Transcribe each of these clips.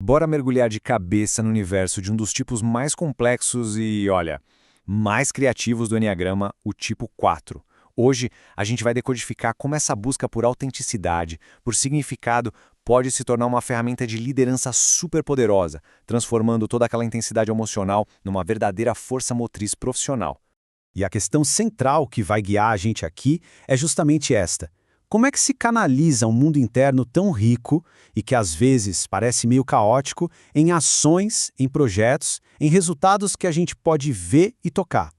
Bora mergulhar de cabeça no universo de um dos tipos mais complexos e, olha, mais criativos do Enneagrama, o tipo 4. Hoje, a gente vai decodificar como essa busca por autenticidade, por significado, pode se tornar uma ferramenta de liderança superpoderosa, transformando toda aquela intensidade emocional numa verdadeira força motriz profissional. E a questão central que vai guiar a gente aqui é justamente esta. Como é que se canaliza um mundo interno tão rico e que às vezes parece meio caótico em ações, em projetos, em resultados que a gente pode ver e tocar?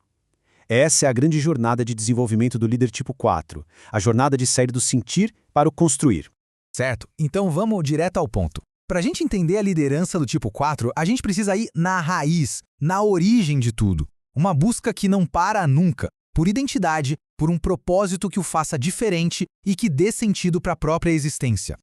Essa é a grande jornada de desenvolvimento do líder tipo 4, a jornada de sair do sentir para o construir. Certo, então vamos direto ao ponto. Para a gente entender a liderança do tipo 4, a gente precisa ir na raiz, na origem de tudo. Uma busca que não para nunca, por identidade, por um propósito que o faça diferente e que dê sentido para a própria existência.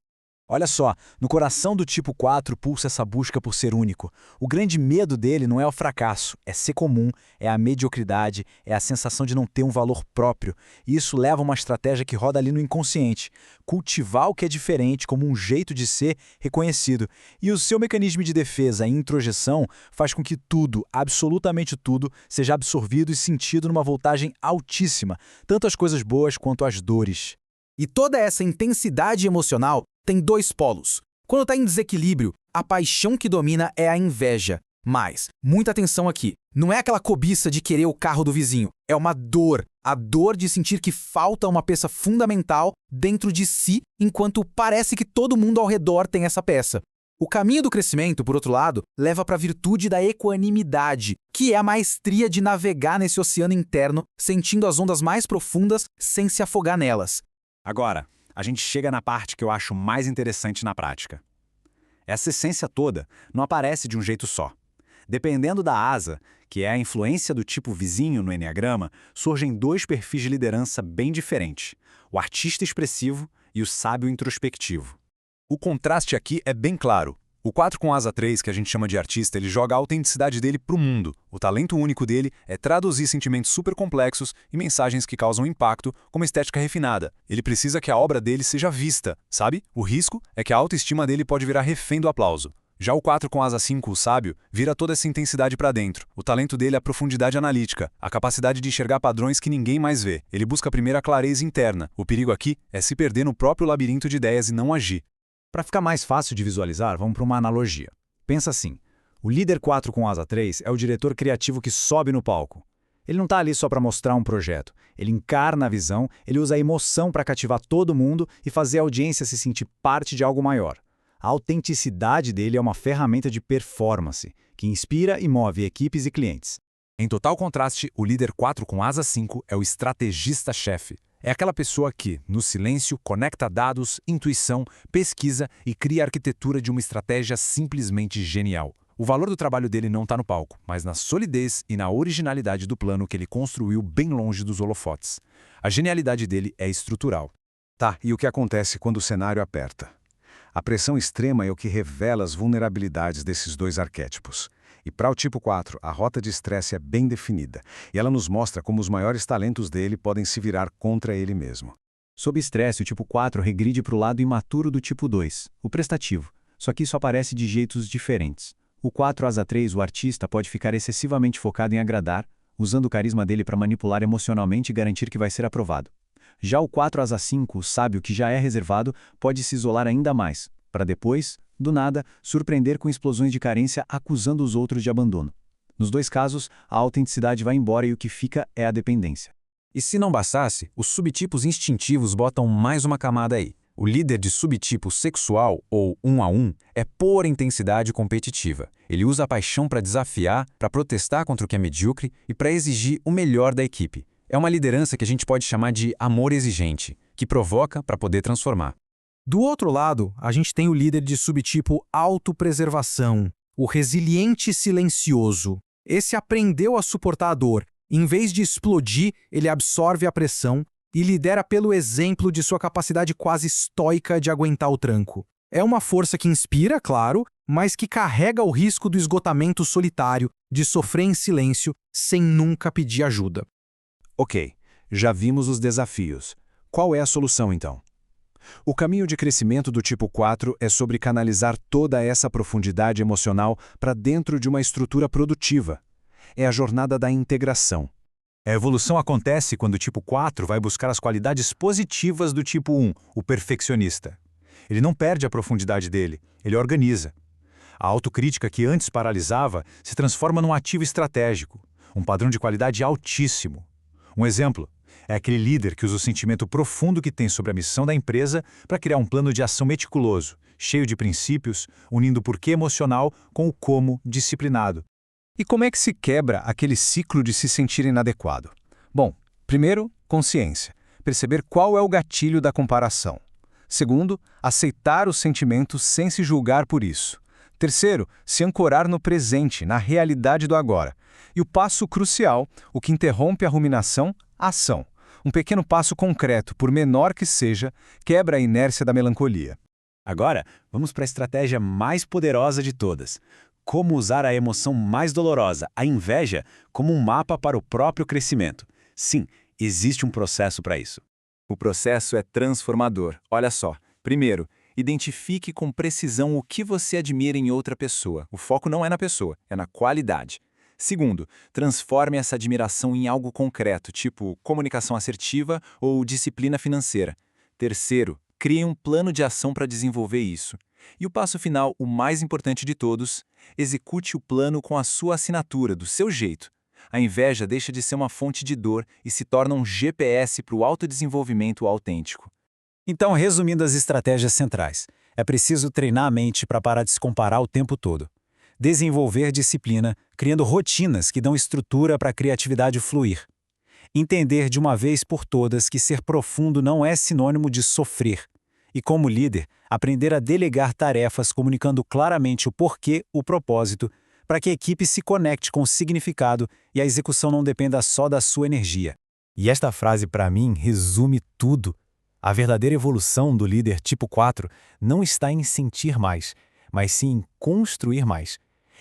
Olha só, no coração do tipo 4 pulsa essa busca por ser único. O grande medo dele não é o fracasso, é ser comum, é a mediocridade, é a sensação de não ter um valor próprio. E isso leva a uma estratégia que roda ali no inconsciente. Cultivar o que é diferente como um jeito de ser reconhecido. E o seu mecanismo de defesa, a introjeção, faz com que tudo, absolutamente tudo, seja absorvido e sentido numa voltagem altíssima, tanto as coisas boas quanto as dores. E toda essa intensidade emocional tem dois polos. Quando está em desequilíbrio, a paixão que domina é a inveja. Mas, muita atenção aqui, não é aquela cobiça de querer o carro do vizinho, é uma dor. A dor de sentir que falta uma peça fundamental dentro de si, enquanto parece que todo mundo ao redor tem essa peça. O caminho do crescimento, por outro lado, leva para a virtude da equanimidade, que é a maestria de navegar nesse oceano interno, sentindo as ondas mais profundas sem se afogar nelas. Agora, a gente chega na parte que eu acho mais interessante na prática. Essa essência toda não aparece de um jeito só. Dependendo da asa, que é a influência do tipo vizinho no Enneagrama, surgem dois perfis de liderança bem diferentes: o artista expressivo e o sábio introspectivo. O contraste aqui é bem claro. O 4 com asa 3, que a gente chama de artista, ele joga a autenticidade dele pro mundo. O talento único dele é traduzir sentimentos super complexos e mensagens que causam impacto, como estética refinada. Ele precisa que a obra dele seja vista, sabe? O risco é que a autoestima dele pode virar refém do aplauso. Já o 4 com asa 5, o sábio, vira toda essa intensidade para dentro. O talento dele é a profundidade analítica, a capacidade de enxergar padrões que ninguém mais vê. Ele busca primeiro a clareza interna. O perigo aqui é se perder no próprio labirinto de ideias e não agir. Para ficar mais fácil de visualizar, vamos para uma analogia. Pensa assim, o líder 4 com asa 3 é o diretor criativo que sobe no palco. Ele não está ali só para mostrar um projeto, ele encarna a visão, ele usa a emoção para cativar todo mundo e fazer a audiência se sentir parte de algo maior. A autenticidade dele é uma ferramenta de performance, que inspira e move equipes e clientes. Em total contraste, o líder 4 com asa 5 é o estrategista-chefe. É aquela pessoa que, no silêncio, conecta dados, intuição, pesquisa e cria a arquitetura de uma estratégia simplesmente genial. O valor do trabalho dele não está no palco, mas na solidez e na originalidade do plano que ele construiu bem longe dos holofotes. A genialidade dele é estrutural. Tá, e o que acontece quando o cenário aperta? A pressão extrema é o que revela as vulnerabilidades desses dois arquétipos. E para o tipo 4, a rota de estresse é bem definida, e ela nos mostra como os maiores talentos dele podem se virar contra ele mesmo. Sob estresse, o tipo 4 regride para o lado imaturo do tipo 2, o prestativo, só que isso aparece de jeitos diferentes. O 4 asa 3, o artista, pode ficar excessivamente focado em agradar, usando o carisma dele para manipular emocionalmente e garantir que vai ser aprovado. Já o 4 asa 5, o sábio, que já é reservado, pode se isolar ainda mais, para depois, do nada, surpreender com explosões de carência acusando os outros de abandono. Nos dois casos, a autenticidade vai embora e o que fica é a dependência. E se não bastasse, os subtipos instintivos botam mais uma camada aí. O líder de subtipo sexual, ou 1 a 1, é pura intensidade competitiva. Ele usa a paixão para desafiar, para protestar contra o que é medíocre e para exigir o melhor da equipe. É uma liderança que a gente pode chamar de amor exigente, que provoca para poder transformar. Do outro lado, a gente tem o líder de subtipo autopreservação, o resiliente silencioso. Esse aprendeu a suportar a dor. Em vez de explodir, ele absorve a pressão e lidera pelo exemplo de sua capacidade quase estoica de aguentar o tranco. É uma força que inspira, claro, mas que carrega o risco do esgotamento solitário, de sofrer em silêncio, sem nunca pedir ajuda. Ok, já vimos os desafios. Qual é a solução então? O caminho de crescimento do tipo 4 é sobre canalizar toda essa profundidade emocional para dentro de uma estrutura produtiva. É a jornada da integração. A evolução acontece quando o tipo 4 vai buscar as qualidades positivas do tipo 1, o perfeccionista. Ele não perde a profundidade dele, ele organiza. A autocrítica que antes paralisava se transforma num ativo estratégico, um padrão de qualidade altíssimo. Um exemplo é aquele líder que usa o sentimento profundo que tem sobre a missão da empresa para criar um plano de ação meticuloso, cheio de princípios, unindo o porquê emocional com o como disciplinado. E como é que se quebra aquele ciclo de se sentir inadequado? Bom, primeiro, consciência. Perceber qual é o gatilho da comparação. Segundo, aceitar os sentimentos sem se julgar por isso. Terceiro, se ancorar no presente, na realidade do agora. E o passo crucial, o que interrompe a ruminação, a ação. Um pequeno passo concreto, por menor que seja, quebra a inércia da melancolia. Agora, vamos para a estratégia mais poderosa de todas. Como usar a emoção mais dolorosa, a inveja, como um mapa para o próprio crescimento. Sim, existe um processo para isso. O processo é transformador. Olha só. Primeiro, identifique com precisão o que você admira em outra pessoa. O foco não é na pessoa, é na qualidade. Segundo, transforme essa admiração em algo concreto, tipo comunicação assertiva ou disciplina financeira. Terceiro, crie um plano de ação para desenvolver isso. E o passo final, o mais importante de todos, execute o plano com a sua assinatura, do seu jeito. A inveja deixa de ser uma fonte de dor e se torna um GPS para o autodesenvolvimento autêntico. Então, resumindo as estratégias centrais, é preciso treinar a mente para parar de se comparar o tempo todo. Desenvolver disciplina, criando rotinas que dão estrutura para a criatividade fluir. Entender de uma vez por todas que ser profundo não é sinônimo de sofrer. E como líder, aprender a delegar tarefas comunicando claramente o porquê, o propósito, para que a equipe se conecte com o significado e a execução não dependa só da sua energia. E esta frase, para mim, resume tudo. A verdadeira evolução do líder tipo 4 não está em sentir mais, mas sim em construir mais.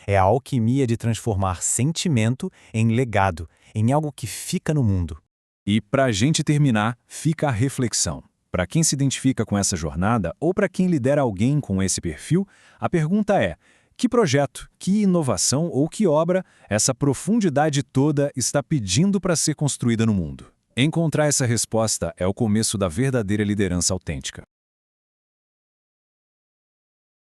É a alquimia de transformar sentimento em legado, em algo que fica no mundo. E para a gente terminar, fica a reflexão. Para quem se identifica com essa jornada ou para quem lidera alguém com esse perfil, a pergunta é: que projeto, que inovação ou que obra essa profundidade toda está pedindo para ser construída no mundo? Encontrar essa resposta é o começo da verdadeira liderança autêntica.